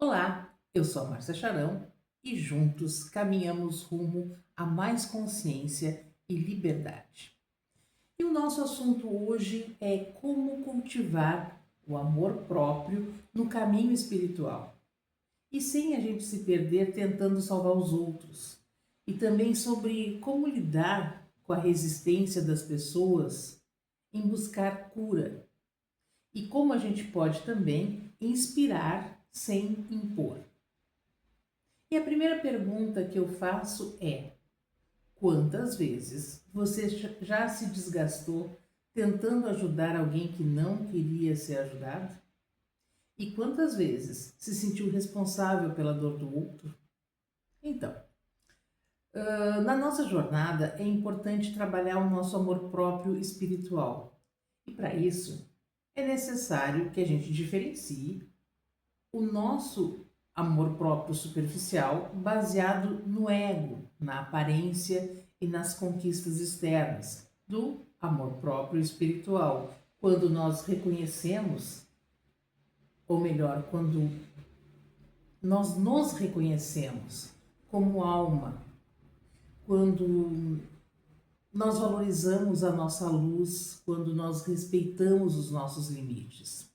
Olá, eu sou a Márcia Charão e juntos caminhamos rumo a mais consciência e liberdade. E o nosso assunto hoje é como cultivar o amor próprio no caminho espiritual e sem a gente se perder tentando salvar os outros. E também sobre como lidar com a resistência das pessoas em buscar cura e como a gente pode também inspirar sem impor. E a primeira pergunta que eu faço é: quantas vezes você já se desgastou tentando ajudar alguém que não queria ser ajudado? E quantas vezes se sentiu responsável pela dor do outro? Então, na nossa jornada é importante trabalhar o nosso amor próprio espiritual. E para isso é necessário que a gente diferencie o nosso amor próprio superficial baseado no ego, na aparência e nas conquistas externas, do amor próprio espiritual, quando nós reconhecemos, ou melhor, quando nós nos reconhecemos como alma, quando nós valorizamos a nossa luz, quando nós respeitamos os nossos limites.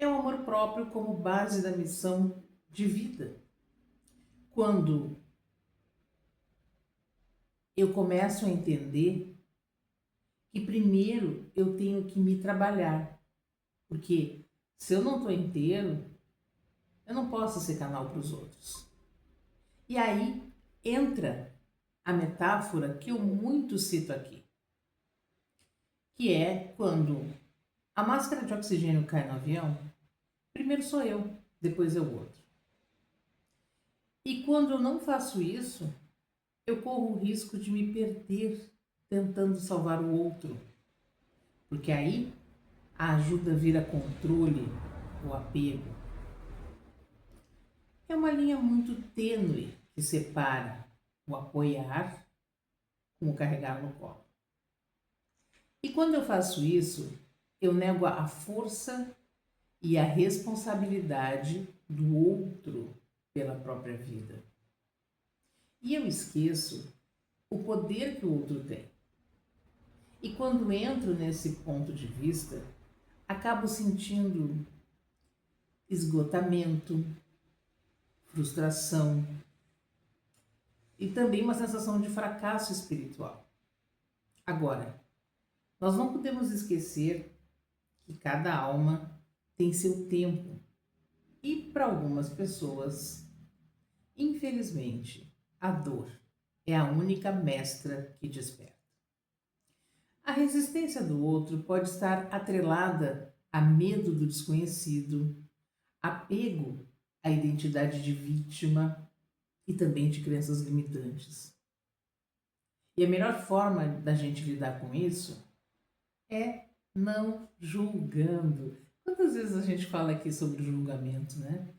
É o amor próprio como base da missão de vida. Quando eu começo a entender que primeiro eu tenho que me trabalhar, porque se eu não estou inteiro, eu não posso ser canal para os outros. E aí entra a metáfora que eu muito cito aqui, que é quando a máscara de oxigênio cai no avião, primeiro sou eu, depois é o outro. E quando eu não faço isso, eu corro o risco de me perder tentando salvar o outro, porque aí a ajuda vira controle, o apego. É uma linha muito tênue que separa o apoiar com o carregar no colo. E quando eu faço isso, eu nego a força e a responsabilidade do outro pela própria vida. E eu esqueço o poder que o outro tem. E quando entro nesse ponto de vista, acabo sentindo esgotamento, frustração e também uma sensação de fracasso espiritual. Agora, nós não podemos esquecer que cada alma tem seu tempo e para algumas pessoas, infelizmente, a dor é a única mestra que desperta. A resistência do outro pode estar atrelada a medo do desconhecido, apego à identidade de vítima e também de crenças limitantes. E a melhor forma da gente lidar com isso é não julgando. Quantas vezes a gente fala aqui sobre julgamento, né?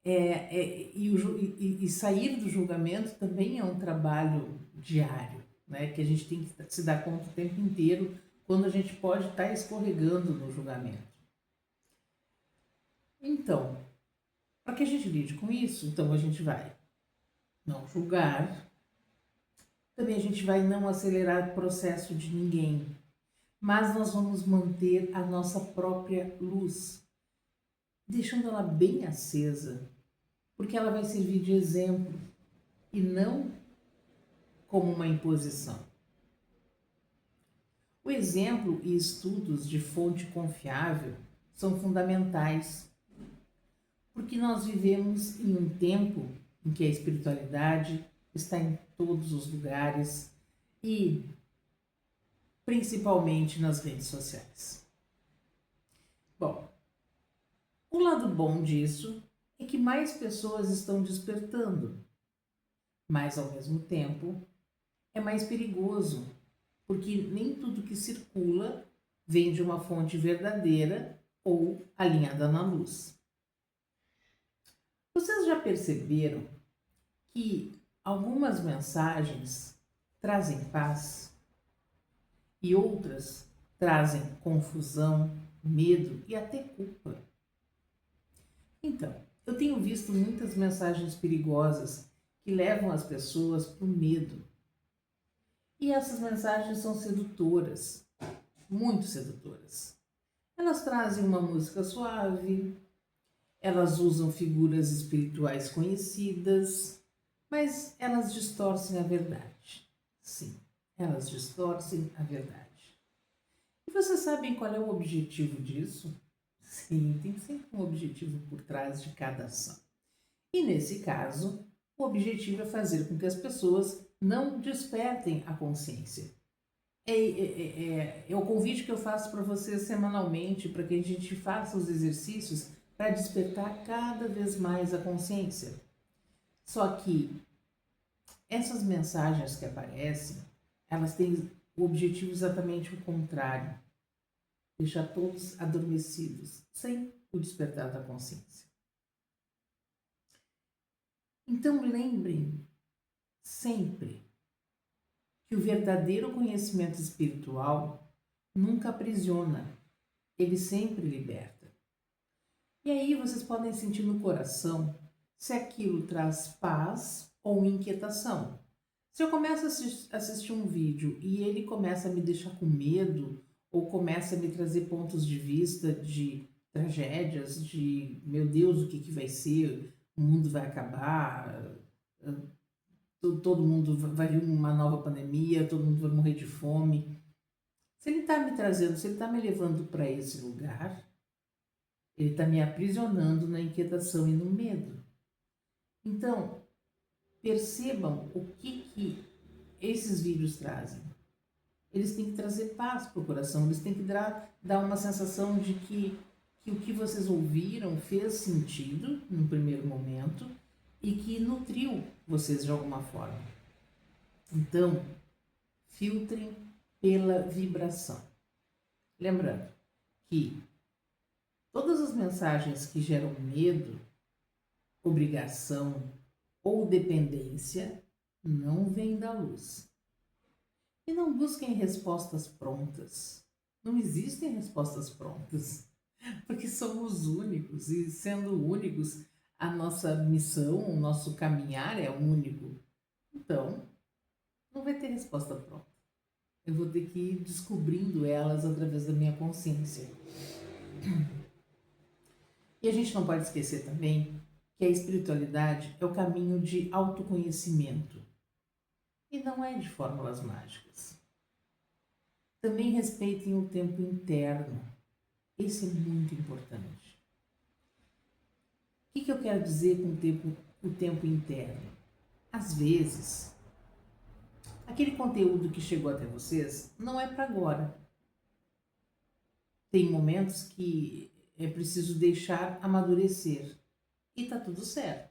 E sair do julgamento também é um trabalho diário, né? Que a gente tem que se dar conta o tempo inteiro quando a gente pode estar escorregando no julgamento. Então, para que a gente lide com isso, então a gente vai não julgar, também a gente vai não acelerar o processo de ninguém, mas nós vamos manter a nossa própria luz, deixando ela bem acesa, porque ela vai servir de exemplo e não como uma imposição. O exemplo e estudos de fonte confiável são fundamentais, porque nós vivemos em um tempo em que a espiritualidade está em todos os lugares e principalmente nas redes sociais. Bom, o lado bom disso é que mais pessoas estão despertando, mas ao mesmo tempo é mais perigoso, porque nem tudo que circula vem de uma fonte verdadeira ou alinhada na luz. Vocês já perceberam que algumas mensagens trazem paz e outras trazem confusão, medo e até culpa? Então, eu tenho visto muitas mensagens perigosas que levam as pessoas para o medo. E essas mensagens são sedutoras, muito sedutoras. Elas trazem uma música suave, elas usam figuras espirituais conhecidas, mas elas distorcem a verdade. Sim, elas distorcem a verdade. E vocês sabem qual é o objetivo disso? Sim, tem sempre um objetivo por trás de cada ação. E nesse caso, o objetivo é fazer com que as pessoas não despertem a consciência. É o convite que eu faço para vocês semanalmente, para que a gente faça os exercícios para despertar cada vez mais a consciência. Só que essas mensagens que aparecem, elas têm o objetivo exatamente o contrário. Deixar todos adormecidos, sem o despertar da consciência. Então lembrem sempre que o verdadeiro conhecimento espiritual nunca aprisiona, ele sempre liberta. E aí vocês podem sentir no coração se aquilo traz paz ou inquietação. Se eu começo a assistir um vídeo e ele começa a me deixar com medo, ou começa a me trazer pontos de vista de tragédias, de meu Deus, o que vai ser, o mundo vai acabar, todo mundo vai vir uma nova pandemia, todo mundo vai morrer de fome. Se ele está me trazendo, se ele está me levando para esse lugar, ele está me aprisionando na inquietação e no medo. Então, percebam o que esses vídeos trazem. Eles têm que trazer paz para o coração, eles têm que dar uma sensação de que o que vocês ouviram fez sentido no primeiro momento e que nutriu vocês de alguma forma. Então, filtrem pela vibração. Lembrando que todas as mensagens que geram medo, obrigação ou dependência não vêm da luz. E não busquem respostas prontas. Não existem respostas prontas, porque somos únicos e, sendo únicos, a nossa missão, o nosso caminhar é único. Então, não vai ter resposta pronta. Eu vou ter que ir descobrindo elas através da minha consciência. E a gente não pode esquecer também que a espiritualidade é o caminho de autoconhecimento e não é de fórmulas mágicas. Também respeitem o tempo interno. Esse é muito importante. O que eu quero dizer com o tempo interno? Às vezes, aquele conteúdo que chegou até vocês não é para agora. Tem momentos que é preciso deixar amadurecer e tá tudo certo.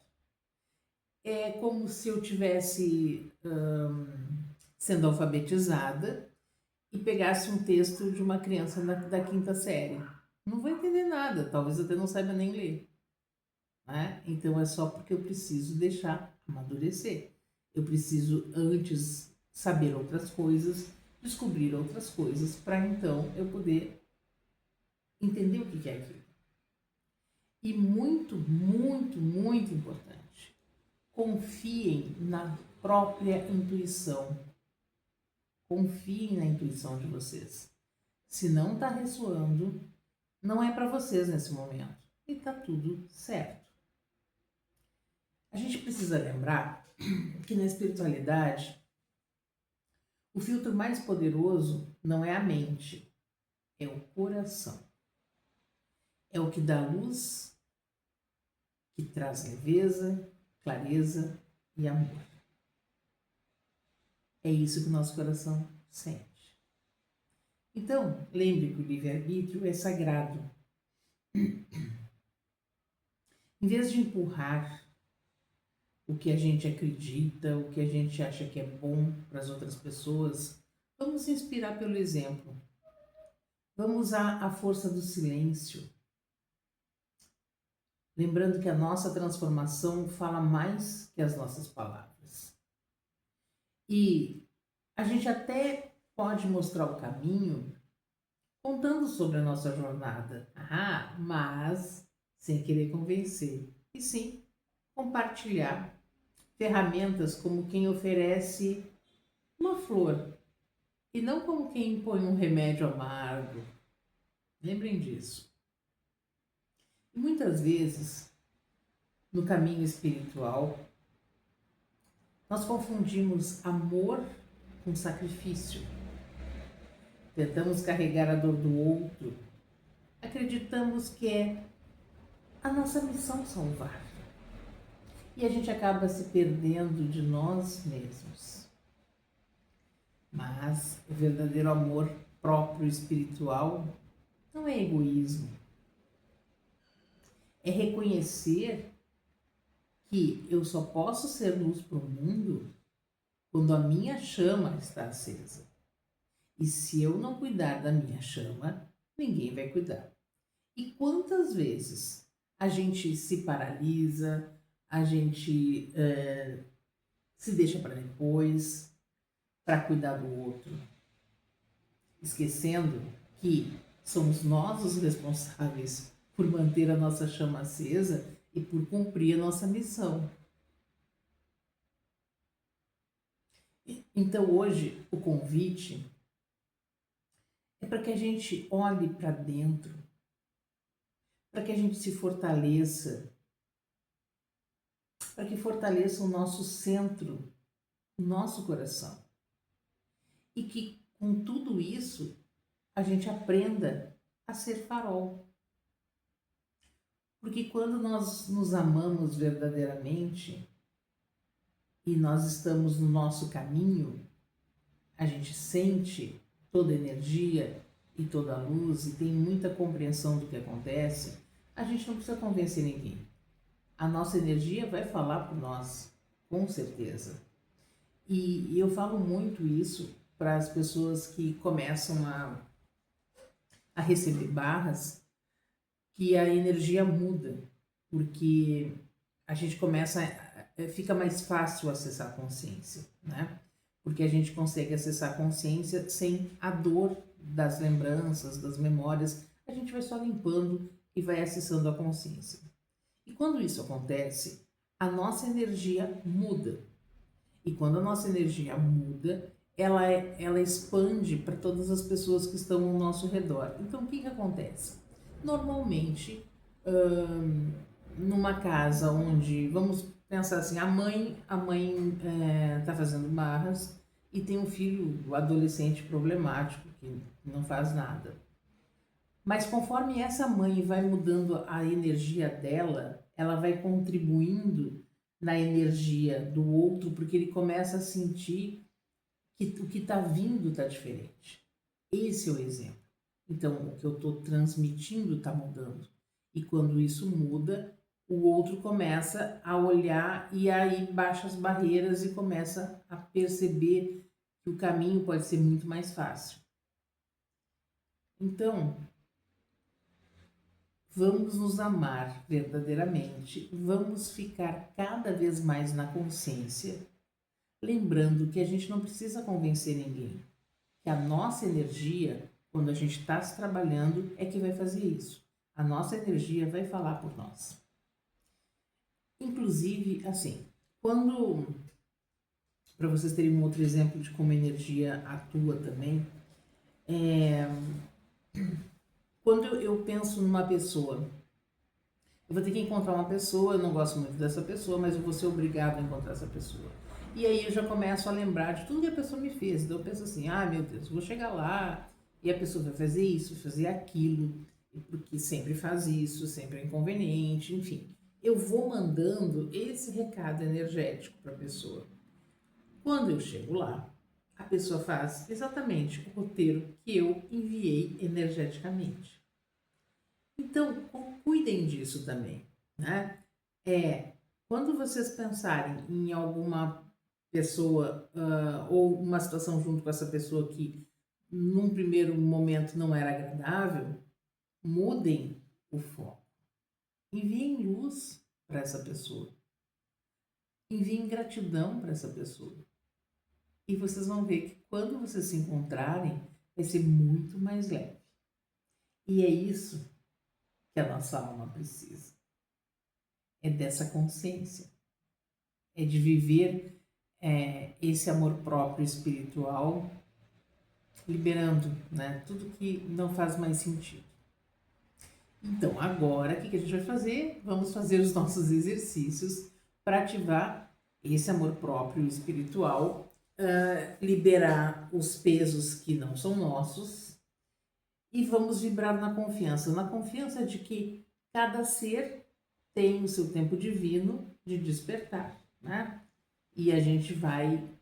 É como se eu tivesse sendo alfabetizada e pegasse um texto de uma criança da quinta série. Não vai entender nada, talvez até não saiba nem ler. Né? Então é só porque eu preciso deixar amadurecer. Eu preciso antes saber outras coisas, descobrir outras coisas, para então eu poder entender o que é aquilo. E muito, muito, muito importante, confiem na própria intuição. Confiem na intuição de vocês. Se não está ressoando, não é para vocês nesse momento. E está tudo certo. A gente precisa lembrar que na espiritualidade, o filtro mais poderoso não é a mente, é o coração. É o que dá luz, que traz leveza, clareza e amor. É isso que o nosso coração sente. Então, lembre que o livre-arbítrio é sagrado. Em vez de empurrar o que a gente acredita, o que a gente acha que é bom para as outras pessoas, vamos inspirar pelo exemplo. Vamos usar a força do silêncio. Lembrando que a nossa transformação fala mais que as nossas palavras. E a gente até pode mostrar o caminho contando sobre a nossa jornada. Mas sem querer convencer, e sim compartilhar ferramentas como quem oferece uma flor e não como quem impõe um remédio amargo. Lembrem disso. E muitas vezes, no caminho espiritual, nós confundimos amor com sacrifício. Tentamos carregar a dor do outro, acreditamos que é a nossa missão salvar. E a gente acaba se perdendo de nós mesmos. Mas o verdadeiro amor próprio espiritual não é egoísmo. É reconhecer que eu só posso ser luz para o mundo quando a minha chama está acesa. E se eu não cuidar da minha chama, ninguém vai cuidar. E quantas vezes a gente se paralisa, a gente se deixa para depois, para cuidar do outro, esquecendo que somos nós os responsáveis por manter a nossa chama acesa e por cumprir a nossa missão. Então hoje o convite é para que a gente olhe para dentro, para que a gente se fortaleça, para que fortaleça o nosso centro, o nosso coração. E que com tudo isso a gente aprenda a ser farol. Porque quando nós nos amamos verdadeiramente e nós estamos no nosso caminho, a gente sente toda a energia e toda a luz e tem muita compreensão do que acontece, a gente não precisa convencer ninguém. A nossa energia vai falar por nós, com certeza. E eu falo muito isso para as pessoas que começam a receber barras, que a energia muda, porque a gente começa, fica mais fácil acessar a consciência, né? Porque a gente consegue acessar a consciência sem a dor das lembranças, das memórias, a gente vai só limpando e vai acessando a consciência. E quando isso acontece, a nossa energia muda. E quando a nossa energia muda, ela expande para todas as pessoas que estão ao nosso redor. Então, o que acontece? Normalmente, numa casa onde, vamos pensar assim, a mãe está fazendo barras e tem um filho adolescente problemático que não faz nada. Mas conforme essa mãe vai mudando a energia dela, ela vai contribuindo na energia do outro, porque ele começa a sentir que o que está vindo está diferente. Esse é o exemplo. Então, o que eu estou transmitindo está mudando. E quando isso muda, o outro começa a olhar e aí baixa as barreiras e começa a perceber que o caminho pode ser muito mais fácil. Então, vamos nos amar verdadeiramente, vamos ficar cada vez mais na consciência, lembrando que a gente não precisa convencer ninguém, que a nossa energia, quando a gente está se trabalhando, é que vai fazer isso. A nossa energia vai falar por nós. Inclusive, assim, quando, para vocês terem um outro exemplo de como a energia atua também, quando eu penso numa pessoa, eu vou ter que encontrar uma pessoa, eu não gosto muito dessa pessoa, mas eu vou ser obrigado a encontrar essa pessoa. E aí eu já começo a lembrar de tudo que a pessoa me fez. Então eu penso assim, meu Deus, vou chegar lá e a pessoa vai fazer isso, fazer aquilo, porque sempre faz isso, sempre é inconveniente, enfim. Eu vou mandando esse recado energético para a pessoa. Quando eu chego lá, a pessoa faz exatamente o roteiro que eu enviei energeticamente. Então, cuidem disso também, né? Quando vocês pensarem em alguma pessoa ou uma situação junto com essa pessoa que num primeiro momento não era agradável, mudem o foco. Enviem luz para essa pessoa. Enviem gratidão para essa pessoa. E vocês vão ver que quando vocês se encontrarem, vai ser muito mais leve. E é isso que a nossa alma precisa. É dessa consciência, é de viver esse amor próprio espiritual, liberando, né, tudo que não faz mais sentido. Então, agora, o que a gente vai fazer? Vamos fazer os nossos exercícios para ativar esse amor próprio espiritual, liberar os pesos que não são nossos e vamos vibrar na confiança de que cada ser tem o seu tempo divino de despertar, né? E a gente vai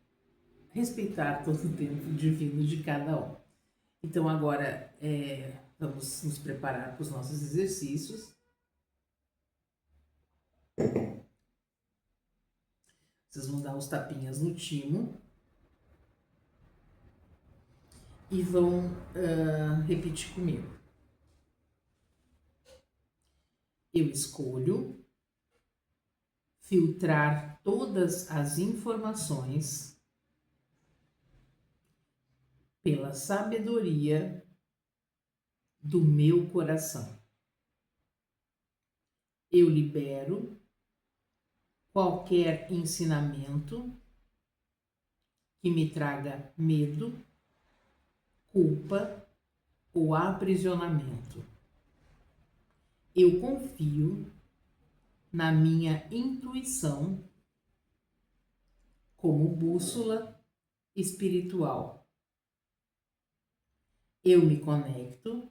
respeitar todo o tempo divino de cada um. Então, agora, vamos nos preparar para os nossos exercícios. Vocês vão dar os tapinhas no timo e vão repetir comigo. Eu escolho filtrar todas as informações pela sabedoria do meu coração. Eu libero qualquer ensinamento que me traga medo, culpa ou aprisionamento. Eu confio na minha intuição como bússola espiritual. Eu me conecto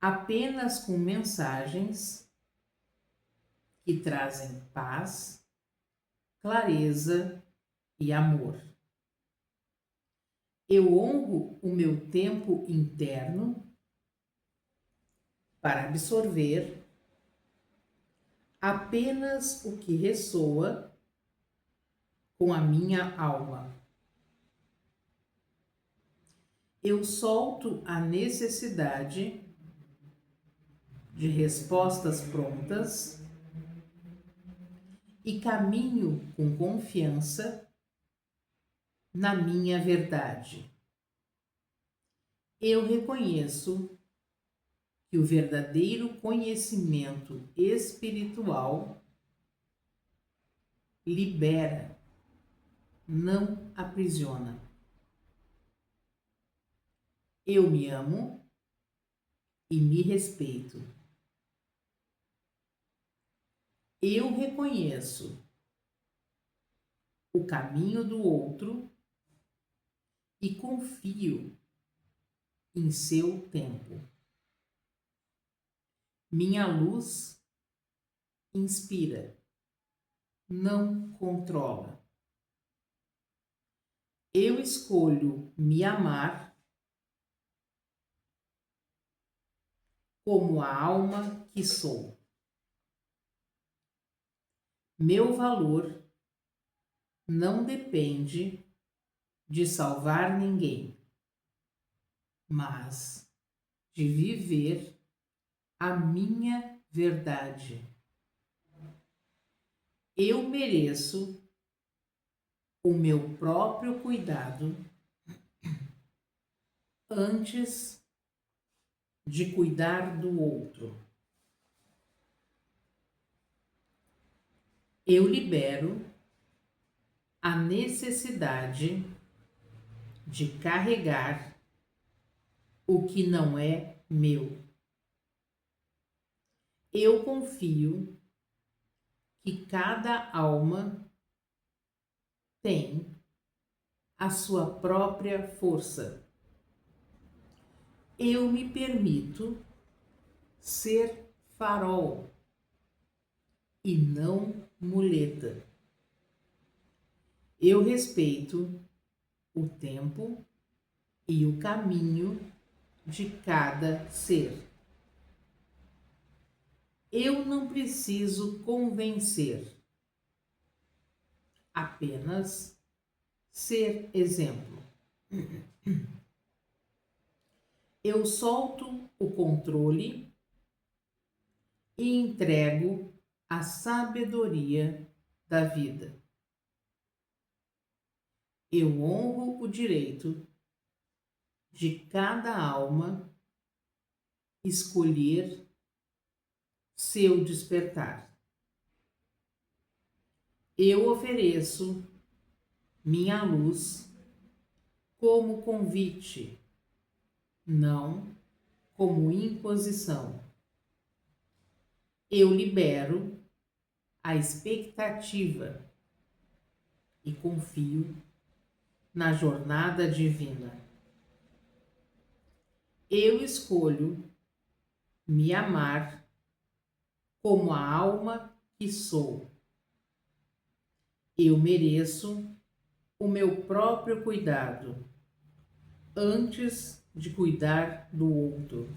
apenas com mensagens que trazem paz, clareza e amor. Eu honro o meu tempo interno para absorver apenas o que ressoa com a minha alma. Eu solto a necessidade de respostas prontas e caminho com confiança na minha verdade. Eu reconheço que o verdadeiro conhecimento espiritual libera, não aprisiona. Eu me amo e me respeito. Eu reconheço o caminho do outro e confio em seu tempo. Minha luz inspira, não controla. Eu escolho me amar como a alma que sou. Meu valor não depende de salvar ninguém, mas de viver a minha verdade. Eu mereço o meu próprio cuidado antes de cuidar do outro. Eu libero a necessidade de carregar o que não é meu. Eu confio que cada alma tem a sua própria força. Eu me permito ser farol e não muleta. Eu respeito o tempo e o caminho de cada ser. Eu não preciso convencer, apenas ser exemplo. Eu solto o controle e entrego a sabedoria da vida. Eu honro o direito de cada alma escolher seu despertar. Eu ofereço minha luz como convite, não como imposição. Eu libero a expectativa e confio na jornada divina. Eu escolho me amar como a alma que sou. Eu mereço o meu próprio cuidado antes de cuidar do outro.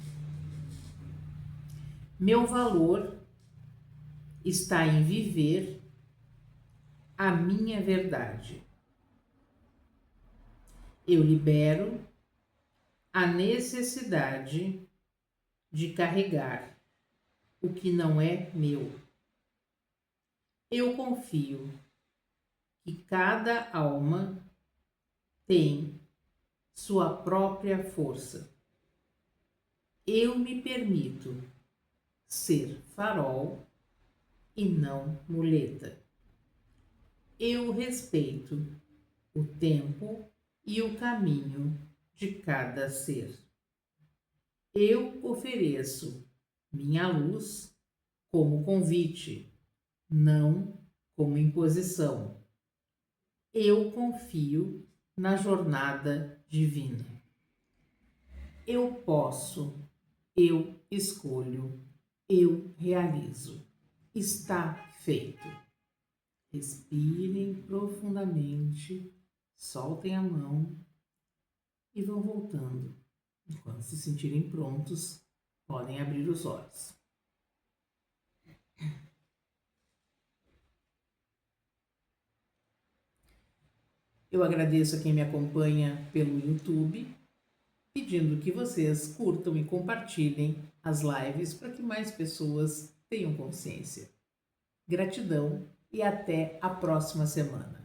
Meu valor está em viver a minha verdade. Eu libero a necessidade de carregar o que não é meu. Eu confio que cada alma tem sua própria força. Eu me permito ser farol e não muleta. Eu respeito o tempo e o caminho de cada ser. Eu ofereço minha luz como convite, não como imposição. Eu confio na jornada divina. Eu posso, eu escolho, eu realizo. Está feito. Respirem profundamente, soltem a mão e vão voltando. Quando se sentirem prontos, podem abrir os olhos. Eu agradeço a quem me acompanha pelo YouTube, pedindo que vocês curtam e compartilhem as lives para que mais pessoas tenham consciência. Gratidão e até a próxima semana.